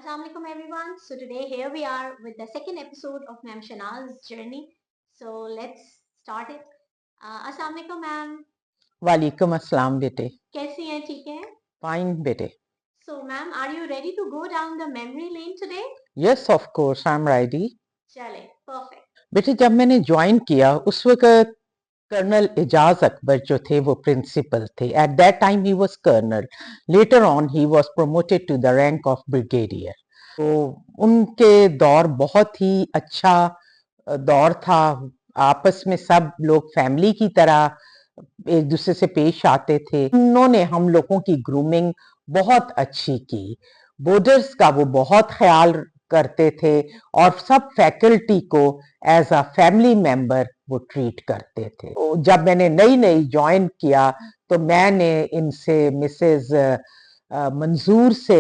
Assalamualaikum everyone. So today here we are with the second episode of Ma'am Shanaz's journey. So let's start it. Assalamualaikum ma'am. वालेकुम अस्सलाम बेटे। कैसी हैं? ठीक हैं? फाइन बेटे। So ma'am, are you ready to go down the memory lane today? Yes of course I am ready. चले, perfect. बेटे जब मैंने ज्वाइन किया उस वक्त कर्नल एजाज अकबर जो थे वो प्रिंसिपल थे। At that time he was colonel, later on he was promoted to the rank of brigadier. तो उनके दौर बहुत ही अच्छा दौर था। आपस में सब लोग फैमिली की तरह एक दूसरे से पेश आते थे। उन्होंने हम लोगों की ग्रूमिंग बहुत अच्छी की। बोर्डर्स का वो बहुत ख्याल करते थे और सब फैकल्टी को एज अ फैमिली मेंबर वो ट्रीट करते थे। तो जब मैंने नई नई ज्वाइन किया तो मैंने इनसे मिसेस मंजूर से,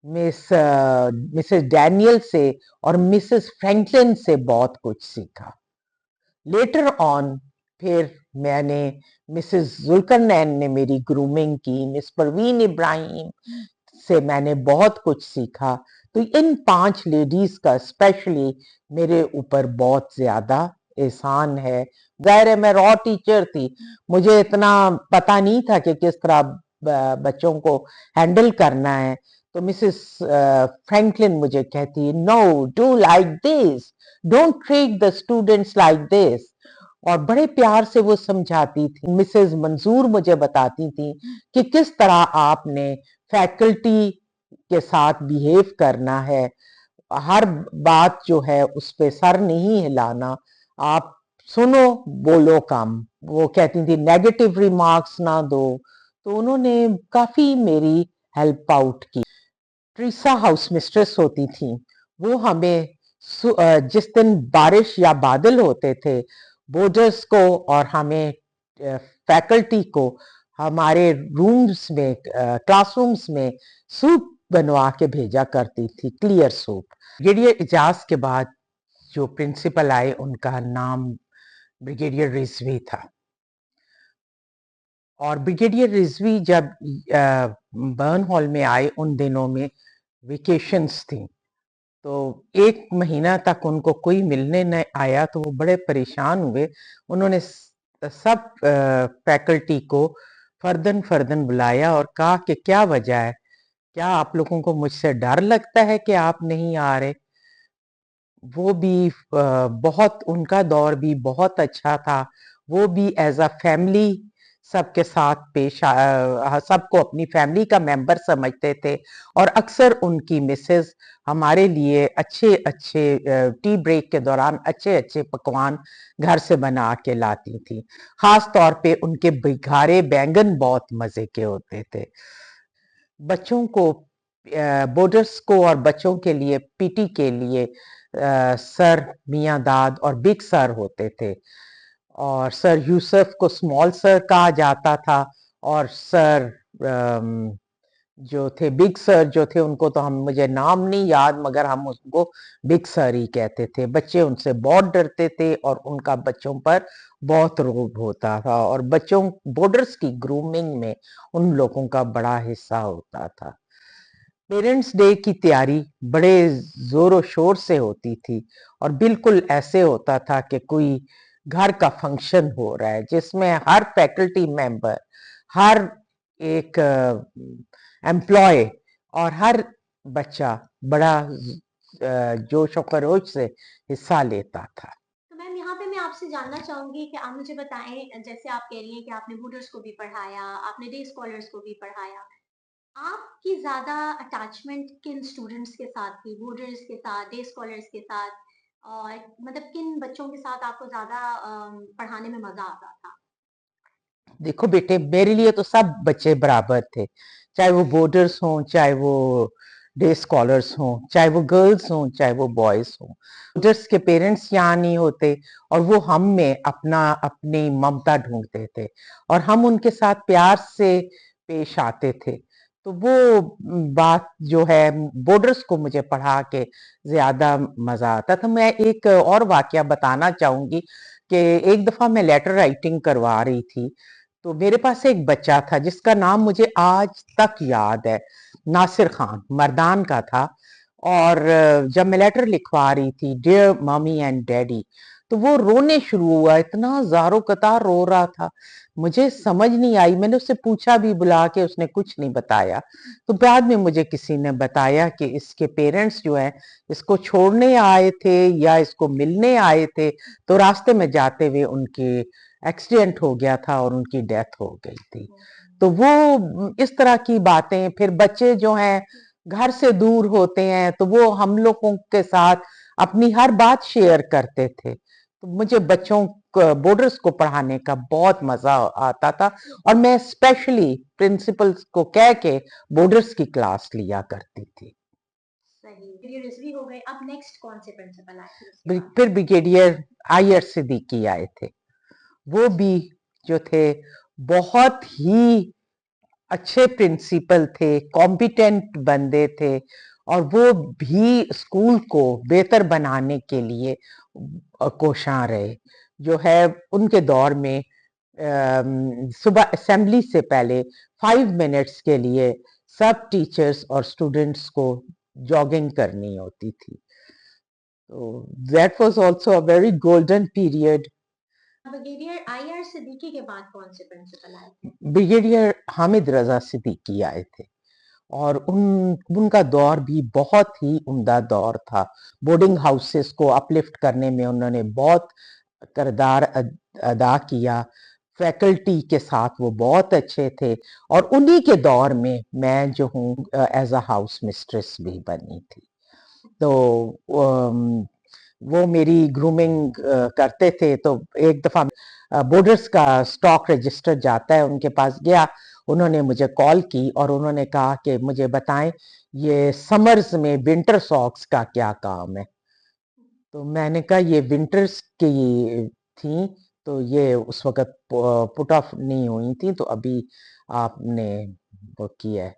मिसेस डैनियल से और मिसेस फ्रैंकलिन से बहुत कुछ सीखा। लेटर ऑन फिर मैंने मिसेस जुल्करनैन ने मेरी ग्रूमिंग की, मिस परवीन इब्राहिम से मैंने बहुत कुछ सीखा। तो इन 5 लेडीज का स्पेशली मेरे ऊपर बहुत ज्यादा एहसान है। जाहिर है मैं रॉ टीचर थी, मुझे इतना पता नहीं था कि किस तरह बच्चों को हैंडल करना है। तो मिसेस फ्रैंकलिन मुझे कहती, no do like this, don't treat the students like this, और बड़े प्यार से वो समझाती थी। मिसेस मंजूर मुझे बताती थी कि किस तरह आपने फैकल्टी के साथ बिहेव करना है, हर बात जो है उस पे सर नहीं हिलाना, आप सुनो बोलो कम। वो कहती थी नेगेटिव रिमार्क्स ना दो। तो उन्होंने काफी मेरी हेल्प आउट की। ट्रीसा हाउस मिस्ट्रेस होती थी, वो हमें जिस दिन बारिश या बादल होते थे, बोर्डर्स को और हमें फैकल्टी को हमारे रूम्स में, क्लासरूम्स में सूप बनवा के भेजा करती थी, क्लियर सूप। ब्रिगेडियर इजाज के बाद जो प्रिंसिपल आए उनका नाम ब्रिगेडियर रिजवी था। और ब्रिगेडियर रिजवी जब बर्न हॉल में आए उन दिनों में वेकेशंस थी, तो 1 महीना तक उनको कोई मिलने न आया, तो वो बड़े परेशान हुए। उन्होंने सब फैकल्टी को फर्दन फर्दन बुलाया और कहा कि क्या वजह है, क्या आप लोगों को मुझसे डर लगता है कि आप नहीं आ रहे। वो भी बहुत, उनका दौर भी बहुत अच्छा था। वो भी एज अ फैमिली सबके साथ सबको अपनी फैमिली का मेंबर समझते थे। और अक्सर उनकी मिसेस हमारे लिए अच्छे अच्छे टी ब्रेक के दौरान अच्छे अच्छे पकवान घर से बना के लाती थी। खास तौर पे उनके बिघारे बैंगन बहुत मजे के होते थे। बच्चों को, बोर्डर्स को और बच्चों के लिए पीटी के लिए सर मियाँ दाद और बिग सर होते थे। और सर यूसुफ को स्मॉल सर कहा जाता था, और सर जो थे, बिग सर जो थे, उनको तो मुझे नाम नहीं याद, मगर हम उसको बिग सर ही कहते थे। बच्चे उनसे बहुत डरते थे और उनका बच्चों पर बहुत रोब होता था, और बच्चों, बोर्डर्स की ग्रूमिंग में उन लोगों का बड़ा हिस्सा होता था। पेरेंट्स डे की तैयारी बड़े जोरों शोर से होती थी, और बिल्कुल ऐसे होता था कि कोई घर का फंक्शन हो रहा है, जिसमें हर फैकल्टी मेंबर, हर एक एम्प्लॉय और हर बच्चा बड़ा जोश और खरोश से हिस्सा लेता था। तो मैम यहाँ पे मैं आपसे जानना चाहूंगी कि आप मुझे बताएं, जैसे आप कह रही हैं कि आपने बोर्डर्स को भी पढ़ाया, आपने डे स्कॉलर्स को भी पढ़ाया, आपकी ज्यादा अटैचमेंट किन स्टूडेंट्स के साथ थी? बोर्डर्स के साथ, डे स्कॉलर्स के साथ? और मतलब किन बच्चों के साथ आपको ज्यादा पढ़ाने में मजा आता था? देखो बेटे, मेरे लिए तो सब बच्चे बराबर थे, चाहे वो बोर्डर्स हों, चाहे वो डे स्कॉलर्स हों, चाहे वो गर्ल्स हों, चाहे वो बॉयज हों। बोर्डर्स के पेरेंट्स यहाँ नहीं होते, और वो हम में अपनी ममता ढूंढते थे, और हम उनके साथ प्यार से पेश आते थे। तो वो बात जो है, बोर्डर्स को मुझे पढ़ा के ज्यादा मजा आता था। मैं एक और वाकया बताना चाहूंगी कि एक दफा मैं लेटर राइटिंग करवा रही थी, तो मेरे पास एक बच्चा था जिसका नाम मुझे आज तक याद है, नासिर खान, मर्दान का था। और जब मैं लेटर लिखवा रही थी, डियर मम्मी एंड डैडी, तो वो रोने शुरू हुआ, इतना ज़ारो कतार रो रहा था। मुझे समझ नहीं आई, मैंने उससे पूछा भी बुला के, उसने कुछ नहीं बताया। तो बाद में मुझे किसी ने बताया कि इसके पेरेंट्स जो हैं, इसको छोड़ने आए थे या इसको मिलने आए थे, तो रास्ते में जाते हुए उनके एक्सीडेंट हो गया था और उनकी डेथ हो गई थी। तो वो इस तरह की बातें, फिर बच्चे जो हैं घर से दूर होते हैं, तो वो हम लोगों के साथ अपनी हर बात शेयर करते थे। तो मुझे बच्चों बोर्डर्स को पढ़ाने का बहुत मजा आता था, और मैं स्पेशली प्रिंसिपल्स को कह के बोर्डर्स की क्लास लिया करती थी। सही, फिर ये रिजवी हो गए, अब नेक्स्ट कौन से प्रिंसिपल आए फिर उसके बाद? फिर ब्रिगेडियर आईआर सिद्दीकी आए थे। वो भी जो थे, बहुत ही अच्छे प्रिंसिपल थे, कॉम्पिटेंट बंदे थे, और वो भी स्कूल को बेहतर बनाने के लिए कोशां रहे। जो है उनके दौर में सुबह असेंबली से पहले 5 मिनट्स के लिए सब टीचर्स और स्टूडेंट्स को जॉगिंग करनी होती थी। तो that was also a very golden period. Brigadier IR Siddiqui के बाद कौन से प्रिंसिपल आए थे? ब्रिगेडियर हामिद रजा सिद्दीकी आए थे, और उनका दौर भी बहुत ही उम्दा दौर था। बोर्डिंग हाउसेस को अपलिफ्ट करने में उन्होंने बहुत किरदार अदा किया। फैकल्टी के साथ वो बहुत अच्छे थे, और उन्हीं के दौर में मैं जो हूँ एज अ हाउस मिस्ट्रेस भी बनी थी। तो वो मेरी ग्रूमिंग करते थे। तो एक दफा बोर्डर्स का स्टॉक रजिस्टर जाता है, उनके पास गया, उन्होंने मुझे कॉल की और उन्होंने कहा कि मुझे बताएं ये समर्स में विंटर सॉक्स का क्या काम है। तो मैंने कहा ये विंटर्स की थी, तो ये उस वक्त पुट ऑफ नहीं हुई थी, तो अभी आपने वो किया है।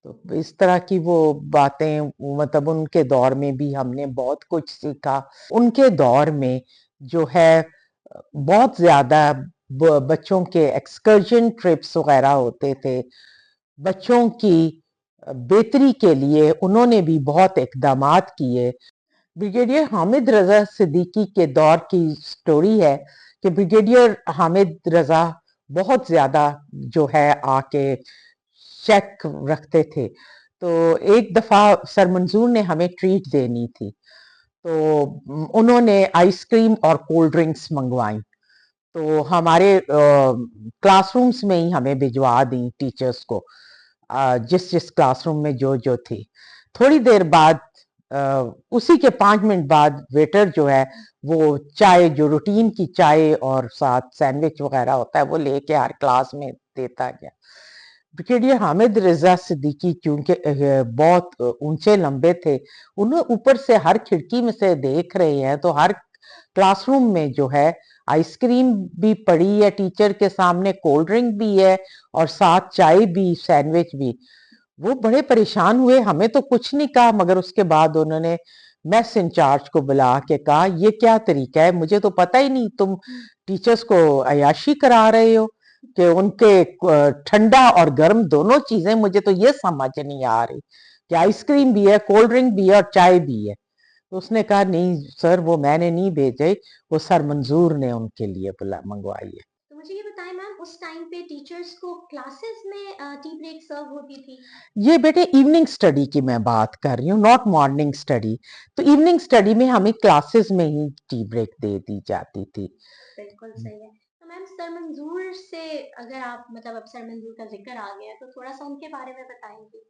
तो इस तरह की वो बातें, मतलब उनके दौर में भी हमने बहुत कुछ सीखा। उनके दौर में जो है बहुत ज्यादा बच्चों के एक्सकर्जन ट्रिप्स वगैरह होते थे। बच्चों की बेहतरी के लिए उन्होंने भी बहुत इकदामात किए। ब्रिगेडियर हामिद रजा सिद्दीकी के दौर की स्टोरी है कि ब्रिगेडियर हामिद रजा बहुत ज्यादा जो है आके चेक रखते थे। तो एक दफा सर मंजूर ने हमें ट्रीट देनी थी, तो उन्होंने आइसक्रीम और कोल्ड ड्रिंक्स मंगवाई। तो हमारे क्लासरूम्स में ही हमें भिजवा दी टीचर्स को, जिस जिस क्लासरूम में जो जो थी। थोड़ी देर बाद उसी के 5 मिनट बाद वेटर जो है वो चाय, जो रूटीन की चाय और साथ सैंडविच वगैरह होता है, वो लेके हर क्लास में देता गया। ब्रिगेडियर हामिद रजा सिद्दीकी क्योंकि बहुत ऊंचे लंबे थे, उन्हें ऊपर से हर खिड़की में से देख रहे हैं, तो हर क्लासरूम में जो है आइसक्रीम भी पड़ी है टीचर के सामने, कोल्ड ड्रिंक भी है, और साथ चाय भी, सैंडविच भी। वो बड़े परेशान हुए, हमें तो कुछ नहीं कहा, मगर उसके बाद उन्होंने मेस इंचार्ज को बुला के कहा ये क्या तरीका है, मुझे तो पता ही नहीं, तुम टीचर्स को अयाशी करा रहे हो कि उनके ठंडा और गर्म दोनों चीजें, मुझे तो ये समझ नहीं आ रही कि आइसक्रीम भी है, कोल्ड ड्रिंक भी है और चाय भी है। तो उसने कहा नहीं सर, वो मैंने नहीं भेजे, वो सर मंजूर ने उनके लिए बुला मंगवाई है। तो मुझे ये बताएं मैम, उस टाइम पे टीचर्स को क्लासेस में टी ब्रेक सर्व होती थी? ये बेटे इवनिंग स्टडी की मैं बात कर रही हूँ, नॉट मॉर्निंग स्टडी। तो इवनिंग स्टडी में हमें क्लासेस में ही टी ब्रेक दे दी जाती थी। बिल्कुल सही है। तो मैम सर मंजूर से, अगर आप मतलब अब सर मंजूर का जिक्र आ गया, तो थोड़ा सा उनके बारे में बताएंगे?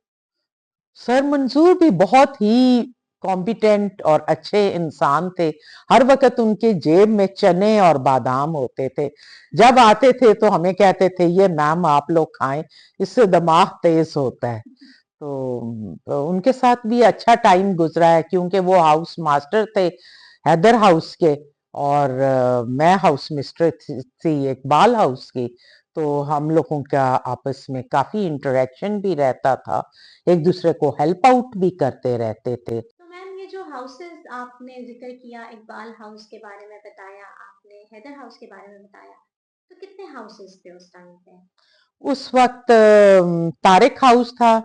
सर मंजूर भी बहुत ही कॉम्पिटेंट और अच्छे इंसान थे। हर वक्त उनके जेब में चने और बादाम होते थे। जब आते थे तो हमें कहते थे ये मैम आप लोग खाएं, इससे दिमाग तेज होता है। तो उनके साथ भी अच्छा टाइम गुजरा है, क्योंकि वो हाउस मास्टर थे हैदर हाउस के, और मैं हाउस मिस्टर थी इकबाल हाउस की। तो हम लोगों का आपस में काफी इंटरेक्शन भी रहता था, एक दूसरे को हेल्प आउट भी करते रहते थे। तो मैम ये जो हाउसेस आपने जिक्र किया, इकबाल हाउस के बारे में बताया, आपने हैदर हाउस के बारे में बताया, तो कितने हाउसेस थे उस टाइम पे? उस वक्त तारिक हाउस था,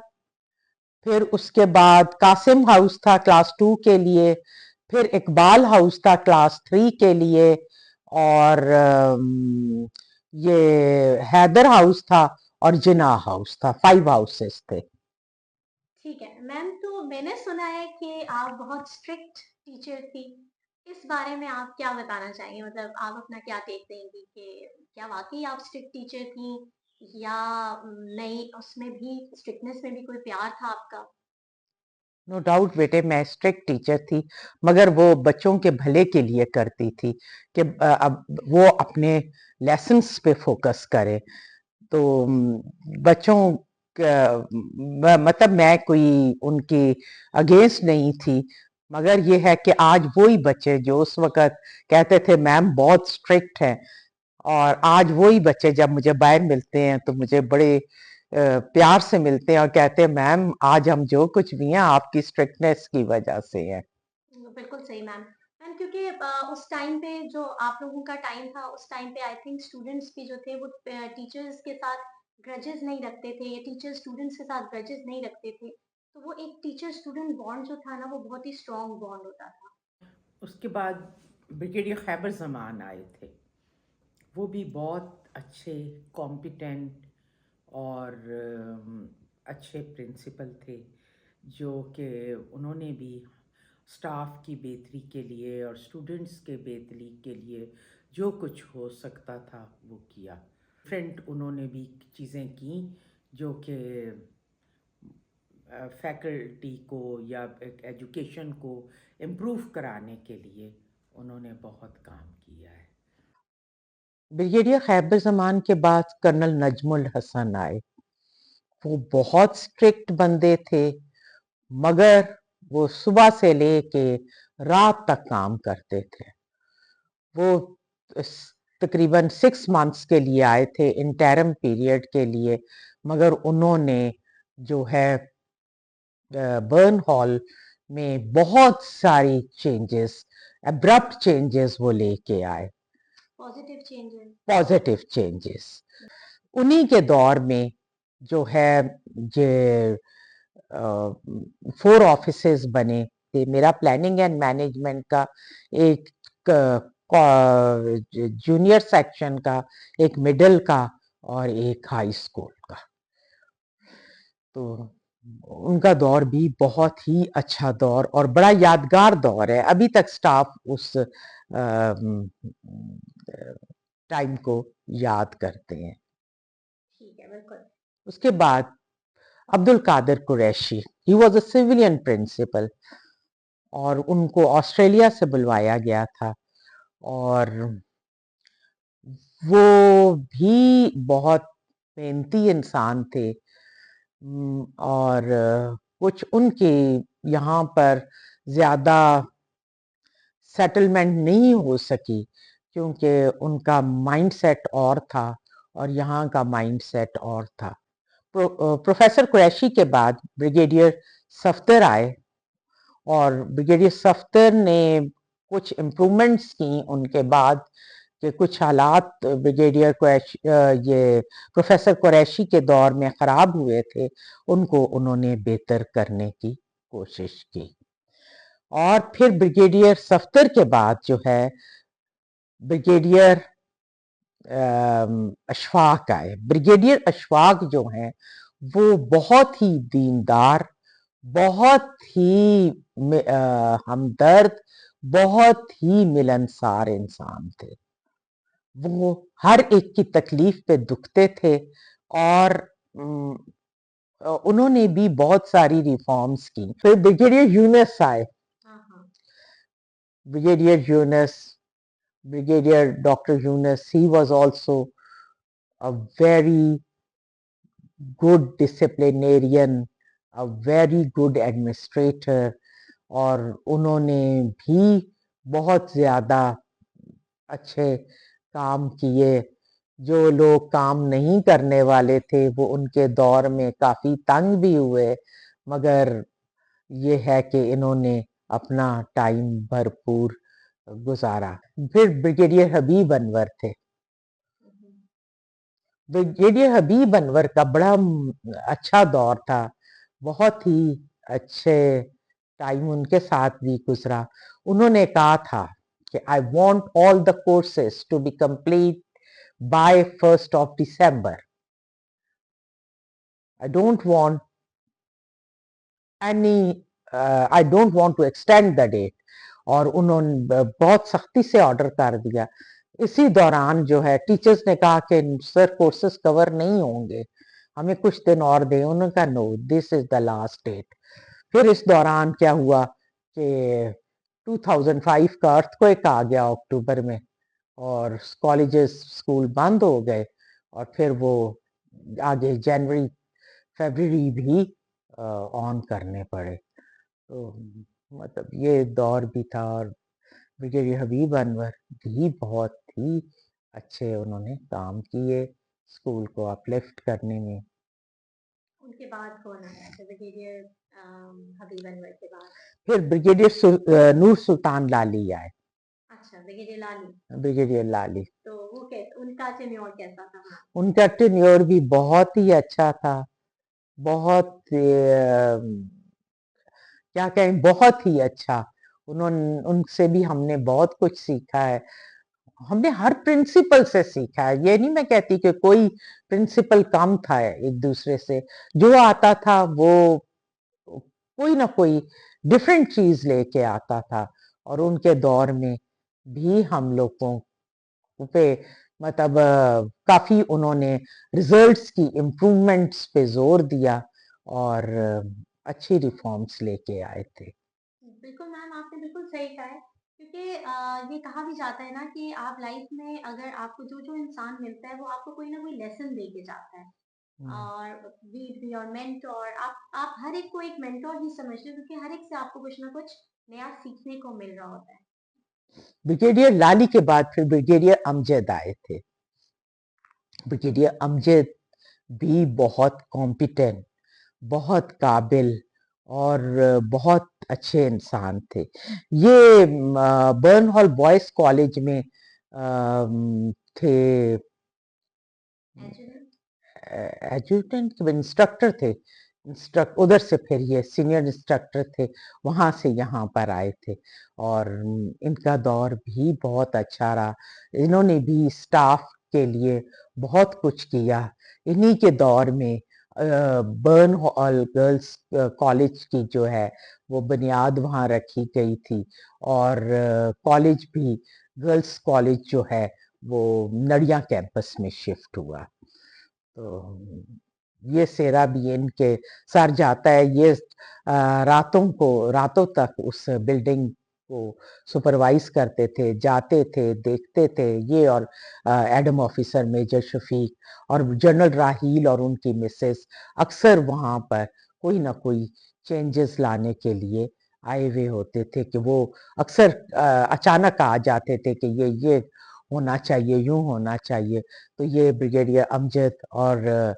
फिर उसके बाद कासिम हाउस था क्लास 2 के लिए, फिर इकबाल हाउस था क्लास 3 के लिए, और ये हैदर हाउस था और जिना हाउस था। 5 हाउसेस थे। ठीक है मैम, तो मैंने सुना है कि आप बहुत स्ट्रिक्ट टीचर थी। इस बारे में आप क्या बताना चाहेंगे? मतलब आप अपना क्या टेक देंगी कि क्या वाकई आप स्ट्रिक्ट टीचर थी, या नहीं, उसमें भी स्ट्रिक्टनेस में भी कोई प्यार था आपका? नो डाउट बेटे, मैं स्ट्रिक्ट टीचर थी, मगर वो बच्चों के भले के लिए करती थी कि अब वो अपने लेसन्स पे फोकस करे। तो बच्चों मतलब मैं कोई उनकी अगेंस्ट नहीं थी, मगर ये है कि आज वही बच्चे जो उस वक्त कहते थे मैम बहुत स्ट्रिक्ट है, और आज वही बच्चे जब मुझे बाहर मिलते हैं तो मुझे बड़े प्यार से मिलते हैं और कहते हैं मैम आज हम जो कुछ भी हैं आपकी स्ट्रिक्टनेस की वजह से है। बिल्कुल सही मैम। मैम क्योंकि उस टाइम पे जो आप लोगों का टाइम था, उस टाइम पे आई थिंक स्टूडेंट्स भी जो थे वो टीचर्स के साथ ग्रजेस नहीं रखते थे, या टीचर स्टूडेंट्स के साथ ग्रजेस नहीं रखते थे। तो वो एक टीचर स्टूडेंट बॉन्ड जो था ना, वो बहुत ही स्ट्रॉन्ग बॉन्ड होता था। उसके बाद ब्रिगेडियर खैबर जमान आए थे। वो भी बहुत अच्छे, कॉम्पिटेंट और अच्छे प्रिंसिपल थे, जो कि उन्होंने भी स्टाफ की बेहतरी के लिए और स्टूडेंट्स के बेहतरी के लिए जो कुछ हो सकता था वो किया। डिफरेंट उन्होंने भी चीज़ें की जो कि फैकल्टी को या एजुकेशन को इम्प्रूव कराने के लिए उन्होंने बहुत काम किया है। ब्रिगेडियर खैबर जमान के बाद कर्नल नजमुल हसन आए। वो बहुत स्ट्रिक्ट बंदे थे, मगर वो सुबह से लेके रात तक काम करते थे। वो तकरीबन 6 मंथ्स के लिए आए थे, इंटरम पीरियड के लिए, मगर उन्होंने जो है बर्न हॉल में बहुत सारी चेंजेस, अब्रप्ट चेंजेस वो लेके आए, पॉजिटिव चेंजेस। Positive changes. उन्हीं के दौर में जो है ये 4 ऑफिसेस बने थे। मेरा प्लानिंग एंड मैनेजमेंट का एक जूनियर सेक्शन का, एक मिडिल का और एक हाई स्कूल का। तो उनका दौर भी बहुत ही अच्छा दौर और बड़ा यादगार दौर है। अभी तक स्टाफ उस टाइम को याद करते हैं। ठीक है, बिल्कुल। उसके बाद Abdul Qadir Qureshi, he was a civilian principal, और उनको ऑस्ट्रेलिया से बुलवाया गया था, और वो भी बहुत मेहनती इंसान थे। और कुछ उनके यहाँ पर ज़्यादा सेटलमेंट नहीं हो सकी, क्योंकि उनका माइंडसेट और था और यहाँ का माइंडसेट और था। प्रोफेसर कुरैशी के बाद ब्रिगेडियर सफ्दर आए, और ब्रिगेडियर सफ्दर ने कुछ इम्प्रूवमेंट्स की उनके बाद, कि कुछ हालात ब्रिगेडियर कुरैशी ये प्रोफेसर कुरैशी के दौर में ख़राब हुए थे, उनको उन्होंने बेहतर करने की कोशिश की। और फिर ब्रिगेडियर सफ्दर के बाद जो है ब्रिगेडियर अशफाक आए। ब्रिगेडियर अशफाक जो हैं वो बहुत ही दीनदार, बहुत ही हमदर्द, बहुत ही मिलनसार इंसान थे। वो हर एक की तकलीफ पे दुखते थे, और उन्होंने भी बहुत सारी रिफॉर्म्स की। फिर ब्रिगेडियर यूनस आए। हाँ हाँ। Brigadier Yunus, Brigadier Dr. Yunus, he was also a very good disciplinarian, a very good administrator, और उन्होंने भी बहुत ज़्यादा अच्छे काम किए। जो लोग काम नहीं करने वाले थे वो उनके दौर में काफ़ी तंग भी हुए, मगर ये है कि इन्होंने अपना टाइम भरपूर गुजारा। फिर ब्रिगेडियर हबीब अनवर थे। ब्रिगेडियर हबीब अनवर का बड़ा अच्छा दौर था। बहुत ही अच्छे टाइम उनके साथ भी गुजरा। उन्होंने कहा था कि I want all the courses to be complete by 1 I don't want any I don't want to extend the date. और उन्होंने बहुत सख्ती से ऑर्डर कर दिया। इसी दौरान जो है टीचर्स ने कहा कि सर कोर्सेज कवर नहीं होंगे, हमें कुछ दिन और दें। उन्होंने कहा no, this is the last date. फिर इस दौरान क्या हुआ कि 2005 का अर्थक्वेक आ गया अक्टूबर में, और कॉलेजेस स्कूल बंद हो गए। और फिर वो आगे जनवरी फरवरी भी ऑन करने पड़े। तो मतलब ये दौर भी था। और ब्रिगेडियर हबीब अनवर भी बहुत ही अच्छे उन्होंने काम किए स्कूल को अपलिफ्ट करने में। उनके बाद कौन आया था ब्रिगेडियर हबीब अनवर के बाद? फिर नूर सुल्तान लाली आए। अच्छा, ब्रिगेडियर लाली। ब्रिगेडियर लाली, तो वो कैसा, उनका टेन्योर कैसा था वहाँ? उनका टेन्योर भी बहुत ही अच्छा था। बहुत क्या कहें, बहुत ही अच्छा। उन्होंने उनसे भी हमने बहुत कुछ सीखा है। हमने हर प्रिंसिपल से सीखा है। ये नहीं मैं कहती कि कोई प्रिंसिपल कम था एक दूसरे से। जो आता था वो कोई ना कोई डिफरेंट चीज लेके आता था। और उनके दौर में भी हम लोगों पे मतलब काफी उन्होंने रिजल्ट्स की इम्प्रूवमेंट्स पे जोर दिया। और अच्छी रिफॉर्म्स लेके आए थे। बिल्कुल मैम, आपने बिल्कुल सही कहा है, क्योंकि ये कहा भी जाता है ना कि आप लाइफ में अगर आपको जो जो इंसान मिलता है वो आपको कोई ना कोई लेसन दे के जाता है। हम्म। और बी बी और मेंटोर, आप हर एक को एक मेंटोर ही समझ लो, क्योंकि हर एक से आपको कुछ ना कुछ नया सीखने को मिल रहा होता है। ब्रिगेडियर लाली के बाद फिर ब्रिगेडियर अमजद आए थे। ब्रिगेडियर अमजद भी बहुत कॉम्पिटेंट, बहुत काबिल और बहुत अच्छे इंसान थे। ये बर्न हॉल बॉयज कॉलेज में थे, एजुकेट। एजुटेंट इंस्ट्रक्टर थे। इंस्ट्रक्ट उधर से फिर ये सीनियर इंस्ट्रक्टर थे, वहां से यहाँ पर आए थे। और इनका दौर भी बहुत अच्छा रहा। इन्होंने भी स्टाफ के लिए बहुत कुछ किया। इन्हीं के दौर में बर्न हॉल गर्ल्स कॉलेज की जो है वो बुनियाद वहाँ रखी गई थी। और कॉलेज भी, गर्ल्स कॉलेज जो है वो नड़िया कैंपस में शिफ्ट हुआ। तो ये सेरा भी इनके सर जाता है। ये रातों तक उस बिल्डिंग को सुपरवाइज करते थे, जाते थे, देखते थे। ये और एडम ऑफिसर मेजर शफीक और जनरल राहील और उनकी मिसेस अक्सर वहाँ पर कोई ना कोई चेंजेस लाने के लिए आए हुए होते थे। कि वो अक्सर अचानक आ जाते थे कि ये होना चाहिए, यूं होना चाहिए। तो ये ब्रिगेडियर अमजद और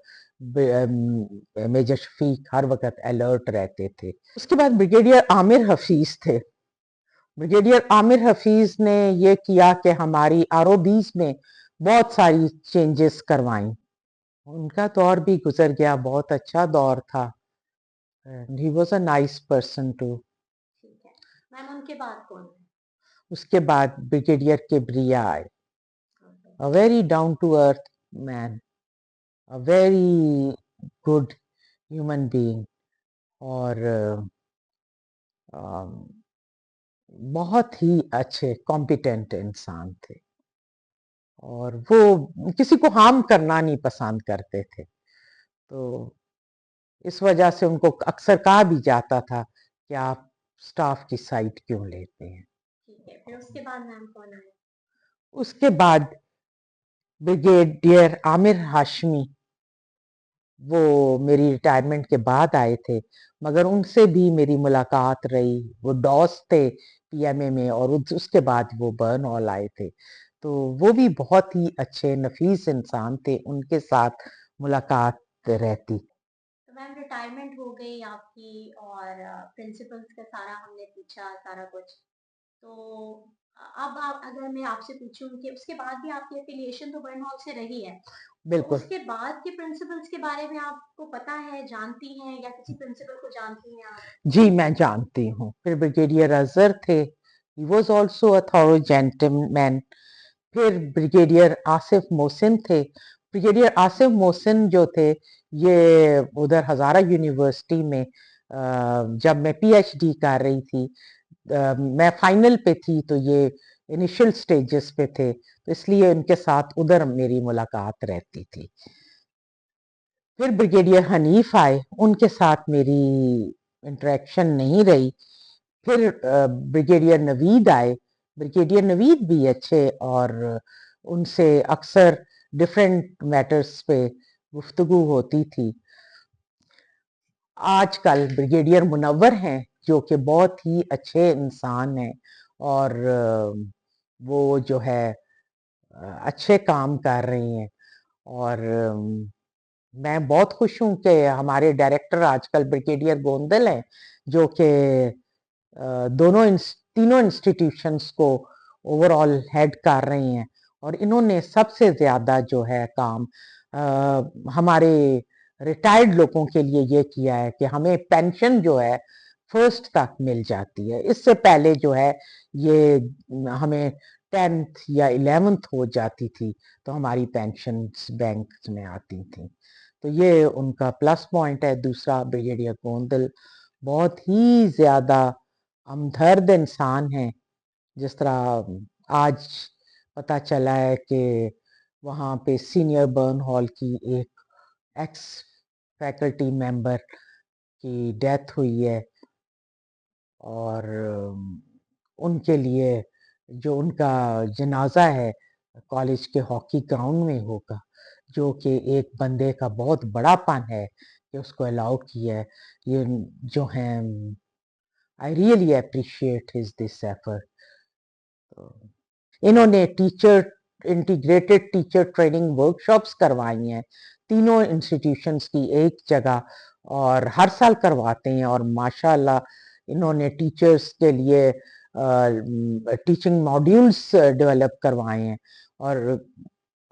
मेजर शफीक हर वक्त अलर्ट रहते थे। उसके बाद ब्रिगेडियर आमिर हफीज थे। ब्रिगेडियर आमिर हफीज ने ये किया कि हमारी आरओबीज में बहुत सारी चेंजेस करवाई। उनका दौर भी गुजर गया, बहुत अच्छा दौर था। He was a nice person too. ठीक है मैम, उनके बाद कौन है? उसके बाद ब्रिगेडियर केब्रिया आए। Okay. A very down to earth man, a very good human being. और बहुत ही अच्छे कॉम्पिटेंट इंसान थे। और वो किसी को हार्म करना नहीं पसंद करते थे। तो इस वजह से उनको अक्सर कहा भी जाता था कि आप स्टाफ की साइड क्यों लेते हैं। ठीक है, फिर उसके बाद मैम कौन आए? उसके बाद ब्रिगेडियर आमिर हाशमी, वो मेरी रिटायरमेंट के बाद आए थे। मगर उनसे भी मेरी मुलाकात रही। वो डॉस थे पीएमए में, और उसके बाद वो बर्न हॉल आए थे। तो वो भी बहुत ही अच्छे नफीस इंसान थे, उनके साथ मुलाकात रहती। तो मैम रिटायरमेंट हो गई आपकी, और प्रिंसिपल्स का सारा हमने पूछा, सारा कुछ। तो अब आप अगर मैं आपसे पूछूँ कि उसके बाद भी आपकी एफ़िलिएशन तो बर्नहॉल से रही है, तो बिल्कुल। उसके बाद के प्रिंसिपल्स के बारे में आपको पता है, जानती हैं या किसी प्रिंसिपल को जानती हैं आप? जी, मैं जानती हूँ। फिर ब्रिगेडियर अज़हर थे, he was also a thorough gentleman. फिर ब्रिगेडियर आसिफ मोहसिन थे। ब्रिगेडियर आसिफ मोहसिन जो थे, ये उधर हज़ारा यूनिवर्सिटी में जब मैं पीएचडी कर रही थी, मैं फाइनल पे थी, तो ये इनिशियल स्टेजेस पे थे, तो इसलिए उनके साथ उधर मेरी मुलाकात रहती थी। फिर ब्रिगेडियर हनीफ आए, उनके साथ मेरी इंटरेक्शन नहीं रही। फिर ब्रिगेडियर नवीद आए, ब्रिगेडियर नवीद भी अच्छे, और उनसे अक्सर डिफरेंट मैटर्स पे गुफ्तगू होती थी। आजकल ब्रिगेडियर मुनव्वर हैं, जो कि बहुत ही अच्छे इंसान हैं, और वो जो है अच्छे काम कर रही हैं, और मैं बहुत खुश हूँ कि हमारे डायरेक्टर आजकल ब्रिगेडियर गोंदल हैं, जो कि तीनों इंस्टीट्यूशंस को ओवरऑल हेड कर रही हैं, और इन्होंने सबसे ज़्यादा जो है काम हमारे रिटायर्ड लोगों के लिए ये किया है कि हमें पेंशन जो है फर्स्ट तक मिल जाती है। इससे पहले जो है ये हमें 10th या 11th हो जाती थी, तो हमारी पेंशन्स बैंक में आती थी। तो ये उनका प्लस पॉइंट है। दूसरा, ब्रिगेडियर गोंदल बहुत ही ज़्यादा हमदर्द इंसान हैं। जिस तरह आज पता चला है कि वहाँ पे सीनियर बर्न हॉल की एक एक्स फैकल्टी मेंबर की डेथ हुई है, और उनके लिए जो उनका जनाजा है कॉलेज के हॉकी ग्राउंड में होगा, जो कि एक बंदे का बहुत बड़ापन है कि उसको अलाउ किया है। ये जो हैं, I really appreciate his this effort. इन्होंने teacher integrated teacher training workshops करवाई हैं तीनों इंस्टीट्यूशंस की एक जगह, और हर साल करवाते हैं, और माशाल्लाह इन्होंने टीचर्स के लिए टीचिंग मॉड्यूल्स डेवलप करवाए हैं, और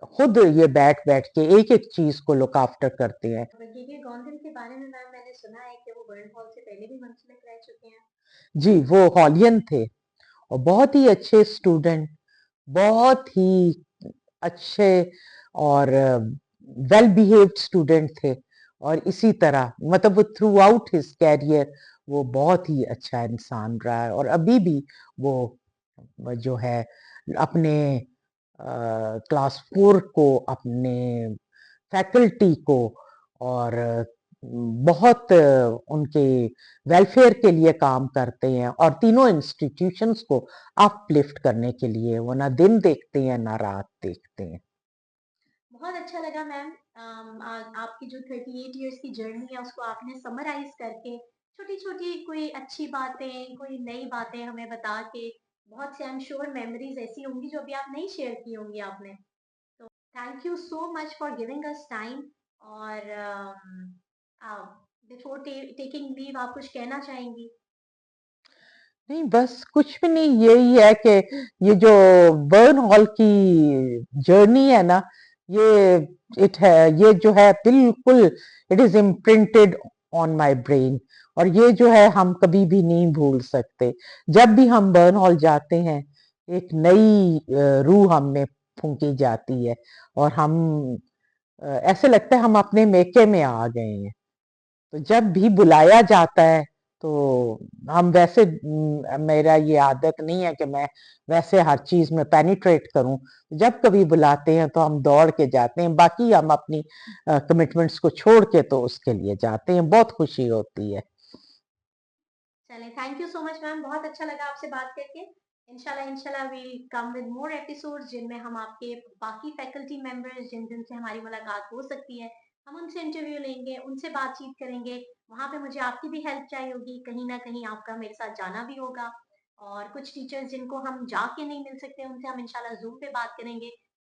खुद ये बैठ बैठ के एक एक चीज को लुक आफ्टर करते हैं। ब्रिगेडियर गोंदल के बारे में मैम मैंने सुना है कि वो बर्नहॉल से पहले भी मुंसलिक रह चुके हैं। जी, वो हॉलियन थे, और बहुत ही अच्छे स्टूडेंट, बहुत ही अच्छे और वेल बिहेव्ड स्टूडेंट थे, और इसी तरह मतलब वो थ्रू आउट हिज कैरियर वो बहुत ही अच्छा इंसान रहा है, और अभी भी वो जो है अपने क्लास 4 को, अपने फैकल्टी को, और बहुत उनके वेलफेयर के लिए काम करते हैं, और तीनों इंस्टीट्यूशंस को अपलिफ्ट करने के लिए वो ना दिन देखते हैं ना रात देखते हैं। बहुत अच्छा लगा मैम। आपकी जो 38 इयर्स की जर्नी है उसको आपने समराइज करके छोटी-छोटी कोई अच्छी बातें, कोई नई बातें हमें बता के बहुत से आई एम श्योर मेमोरीज ऐसी होंगी जो अभी आप नहीं शेयर की होंगी आपने। तो thank you so much for giving us time. और बिफोर टेकिंग लीव आप कुछ कहना चाहेंगी? नहीं, बस कुछ भी नहीं, यही है कि ये जो बर्न हॉल की जर्नी है ना, ये इट है, ये जो है बिल्कुल it is imprinted on my brain, और ये जो है हम कभी भी नहीं भूल सकते। जब भी हम बर्न हॉल जाते हैं, एक नई रूह हम में फूंकी जाती है, और हम ऐसे लगता है हम अपने मेके में आ गए हैं। तो जब भी बुलाया जाता है, तो हम वैसे मेरा ये आदत नहीं है कि मैं वैसे हर चीज में पेनिट्रेट करूं। जब कभी बुलाते हैं तो हम दौड़ के जाते हैं, बाकी हम अपनी कमिटमेंट्स को छोड़ के तो उसके लिए जाते हैं, बहुत खुशी होती है। चलें, thank you so much ma'am, बहुत अच्छा लगा आपसे बात करके। इंशाल्लाह we'll come with more episodes जिनमें हम आपके बाकी फैकल्टी मेंबर्स जिनसे हमारी मुलाकात हो सकती है, हम उनसे इंटरव्यू लेंगे, उनसे बातचीत करेंगे। वहाँ पे मुझे आपकी भी हेल्प चाहिए होगी, कहीं न कहीं आपका मेरे साथ जाना भी होगा। और कुछ टीचर्स जिनको हम जाके नहीं मिल सकते, उनसे हम इंशाल्लाह ज़ूम पे बात करेंगे।